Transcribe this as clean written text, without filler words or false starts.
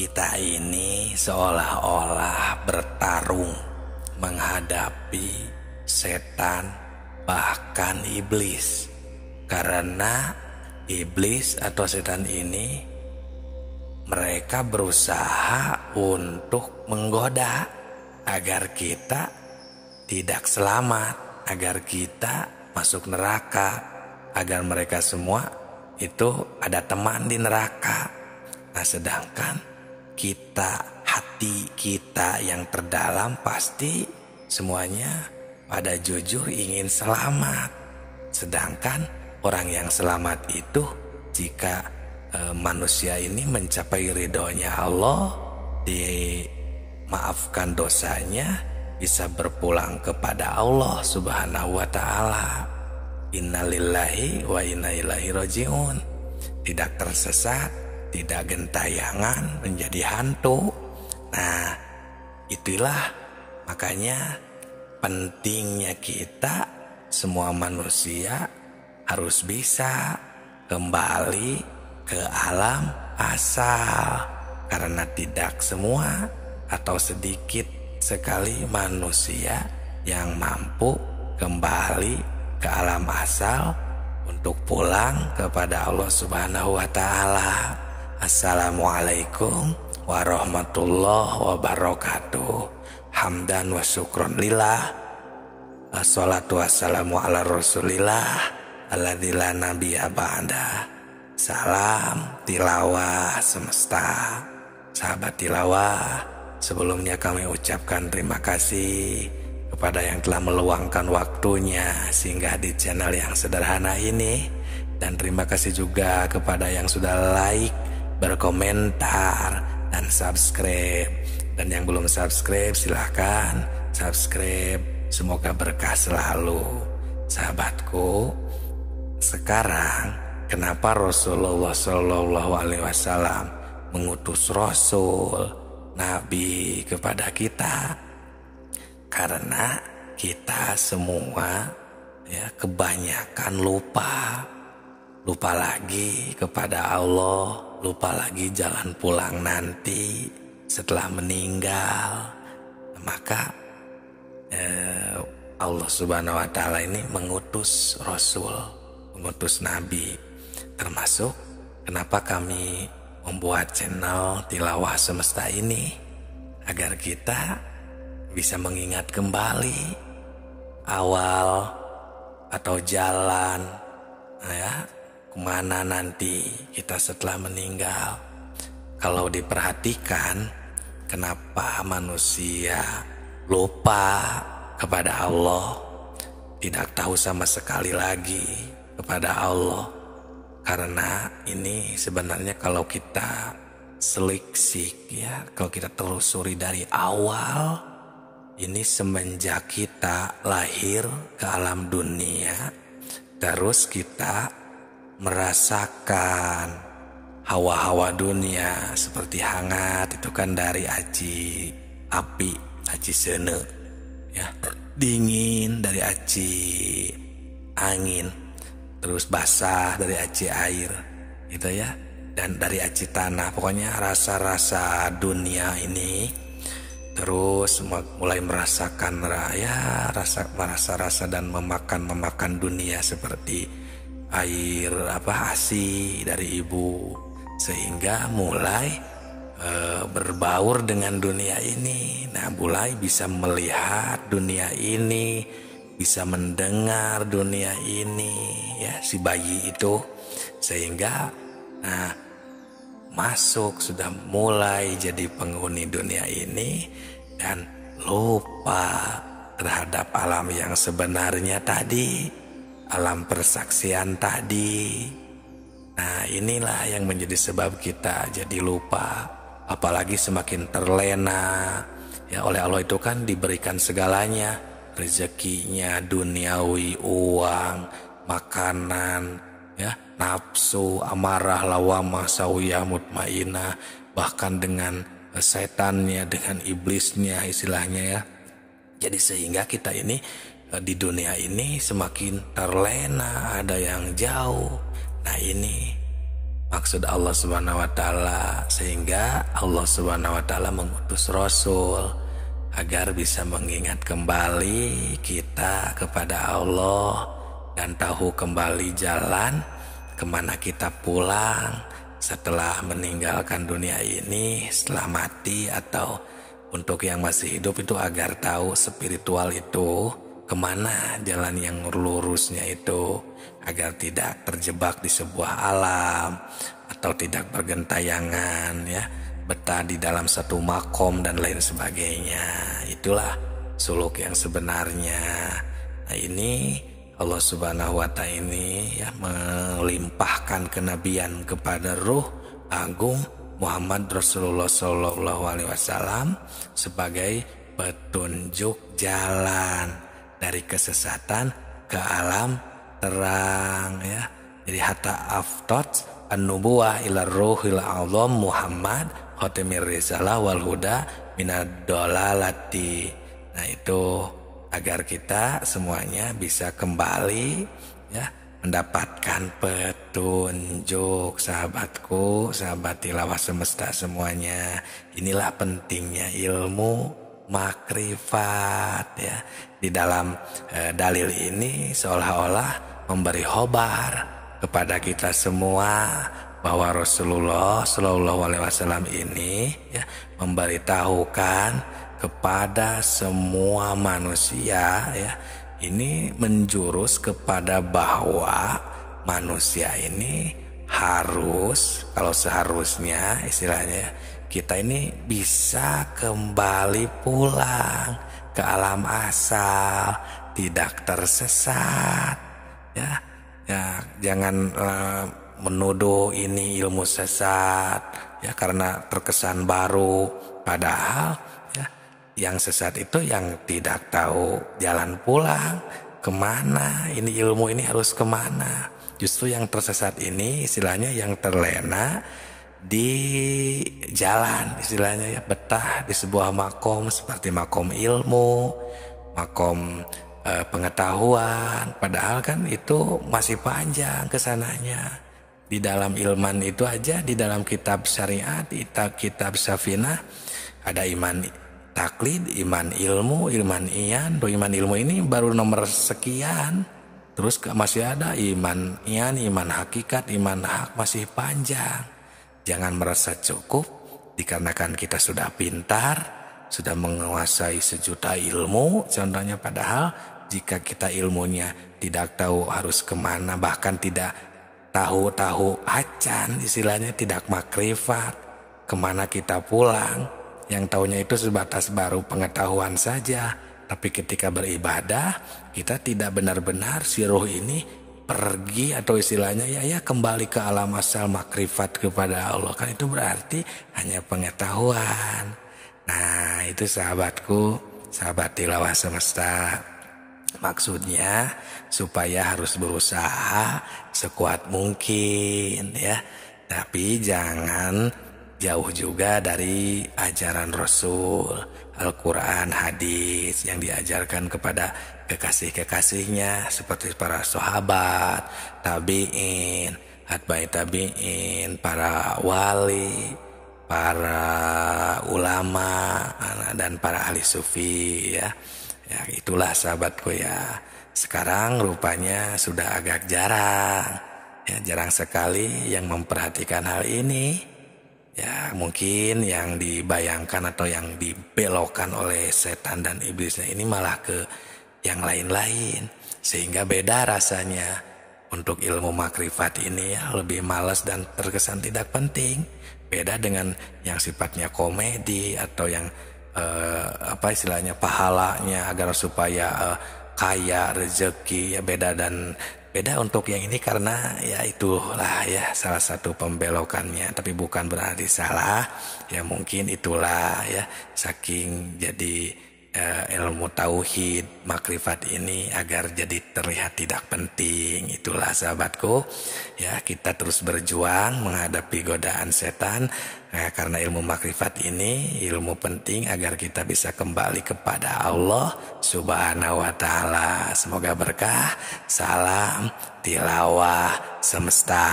Kita ini seolah-olah bertarung menghadapi setan, bahkan iblis. Karena iblis atau setan ini mereka berusaha untuk menggoda agar kita tidak selamat, agar kita masuk neraka, agar mereka semua itu ada teman di neraka. Nah, sedangkan kita, hati kita yang terdalam pasti semuanya pada jujur ingin selamat. Sedangkan orang yang selamat itu jika manusia ini mencapai ridhonya Allah, dimaafkan dosanya, bisa berpulang kepada Allah Subhanahu wa ta'ala. Innalillahi wa inna ilaihi rajiun. Tidak tersesat, tidak gentayangan menjadi hantu. Nah, itulah makanya pentingnya kita semua manusia harus bisa kembali ke alam asal, karena tidak semua atau sedikit sekali manusia yang mampu kembali ke alam asal untuk pulang kepada Allah Subhanahu wa ta'ala. Assalamualaikum warahmatullahi wabarakatuh. Hamdan wa syukron lillah. Assalatu wassalamu ala rasulillah alladzi la nabiyya ba'da. Salam tilawah semesta. Sahabat tilawah, sebelumnya kami ucapkan terima kasih kepada yang telah meluangkan waktunya singgah di channel yang sederhana ini. Dan terima kasih juga kepada yang sudah like, berkomentar, dan subscribe. Dan yang belum subscribe silahkan subscribe. Semoga berkah selalu. Sahabatku, sekarang kenapa Rasulullah SAW mengutus Rasul, Nabi kepada kita? Karena kita semua kebanyakan lupa lagi kepada Allah, lupa lagi jalan pulang nanti setelah meninggal. Maka Allah Subhanahu wa ta'ala ini mengutus Rasul, mengutus Nabi. Termasuk kenapa kami membuat channel Tilawah Semesta ini, agar kita bisa mengingat kembali awal atau jalan kemana nanti kita setelah meninggal. Kalau diperhatikan, kenapa manusia lupa kepada Allah, tidak tahu sama sekali lagi kepada Allah? Karena ini sebenarnya kalau kita seliksik kalau kita telusuri dari awal, ini semenjak kita lahir ke alam dunia, terus kita merasakan hawa-hawa dunia seperti hangat, itu kan dari aci api, aci sene, dingin dari aci angin, terus basah dari aci air, gitu ya, dan dari aci tanah. Pokoknya rasa-rasa dunia ini, terus mulai merasakan rasa dan memakan dunia seperti air ASI dari ibu, sehingga mulai berbaur dengan dunia ini. Nah, mulai bisa melihat dunia ini, bisa mendengar dunia ini, si bayi itu, sehingga sudah mulai jadi penghuni dunia ini dan lupa terhadap alam yang sebenarnya tadi, alam persaksian tadi. Nah, inilah yang menjadi sebab kita jadi lupa. Apalagi semakin terlena oleh Allah, itu kan diberikan segalanya, rezekinya duniawi, uang, makanan, nafsu, amarah, lawamah, sawiyah, mutmainah, bahkan dengan setannya, dengan iblisnya istilahnya. Jadi sehingga kita ini di dunia ini semakin terlena, ada yang jauh. Nah, ini maksud Allah Subhanahu wa taala, sehingga Allah Subhanahu wa taala mengutus Rasul agar bisa mengingat kembali kita kepada Allah dan tahu kembali jalan kemana kita pulang setelah meninggalkan dunia ini, setelah mati, atau untuk yang masih hidup itu agar tahu spiritual itu kemana jalan yang lurusnya itu, agar tidak terjebak di sebuah alam atau tidak bergentayangan ya, betah di dalam satu makom dan lain sebagainya. Itulah suluk yang sebenarnya. Nah ini Allah Subhanahu wa ta'ala ini ya melimpahkan kenabian kepada ruh agung Muhammad Rasulullah Sallallahu Alaihi Wasallam sebagai petunjuk jalan dari kesesatan ke alam terang ya. Jadi hatta aftot an-nubuwah ila ruhil azam Muhammad khatimir risalah wal huda minad dolalati. Nah itu agar kita semuanya bisa kembali ya mendapatkan petunjuk. Sahabatku, sahabat tilawah semesta semuanya, inilah pentingnya ilmu makrifat ya. Di dalam dalil ini seolah-olah memberi khobar kepada kita semua bahwa Rasulullah Shallallahu Alaihi Wasallam ini ya memberitahukan kepada semua manusia ya, ini menjurus kepada bahwa manusia ini harus, kalau seharusnya istilahnya, kita ini bisa kembali pulang ke alam asal, tidak tersesat ya. Ya jangan menuduh ini ilmu sesat ya karena terkesan baru, padahal yang sesat itu yang tidak tahu jalan pulang kemana, ini ilmu ini harus kemana. Justru yang tersesat ini istilahnya yang terlena di jalan, istilahnya ya, betah di sebuah makom seperti makom ilmu, makom pengetahuan, padahal kan itu masih panjang kesananya. Di dalam ilman itu aja, di dalam kitab syariat, kitab safinah ada iman taklid, iman ilmu, iman iyan. Iman ilmu ini baru nomor sekian. Terus masih ada iman iyan, iman hakikat, iman hak, masih panjang. Jangan merasa cukup dikarenakan kita sudah pintar, sudah menguasai sejuta ilmu contohnya, padahal jika kita ilmunya tidak tahu harus kemana, bahkan tidak tahu acan, istilahnya tidak makrifat kemana kita pulang, yang tahunya itu sebatas baru pengetahuan saja. Tapi ketika beribadah kita tidak benar-benar si roh ini pergi atau istilahnya ya kembali ke alam asal makrifat kepada Allah, kan itu berarti hanya pengetahuan. Nah itu sahabatku, sahabat tilawah semesta, maksudnya supaya harus berusaha sekuat mungkin ya, tapi jangan jauh juga dari ajaran Rasul, Al-Quran, hadis yang diajarkan kepada kekasih-kekasihnya seperti para sahabat, tabi'in, atba'i tabi'in, para wali, para ulama, dan para ahli sufi ya. Ya itulah sahabatku ya. Sekarang rupanya sudah agak jarang ya, jarang sekali yang memperhatikan hal ini. Ya mungkin yang dibayangkan atau yang dibelokkan oleh setan dan iblisnya ini malah ke yang lain-lain, sehingga beda rasanya. Untuk ilmu makrifat ini ya lebih malas dan terkesan tidak penting. Beda dengan yang sifatnya komedi atau yang apa istilahnya pahalanya agar supaya kaya rezeki ya, beda untuk yang ini karena ya itulah ya salah satu pembelokannya, tapi bukan berarti salah ya, mungkin itulah ya saking jadi ilmu tauhid makrifat ini agar jadi terlihat tidak penting. Itulah sahabatku ya, kita terus berjuang menghadapi godaan setan karena ilmu makrifat ini ilmu penting agar kita bisa kembali kepada Allah Subhanahu wa ta'ala. Semoga berkah. Salam tilawah semesta.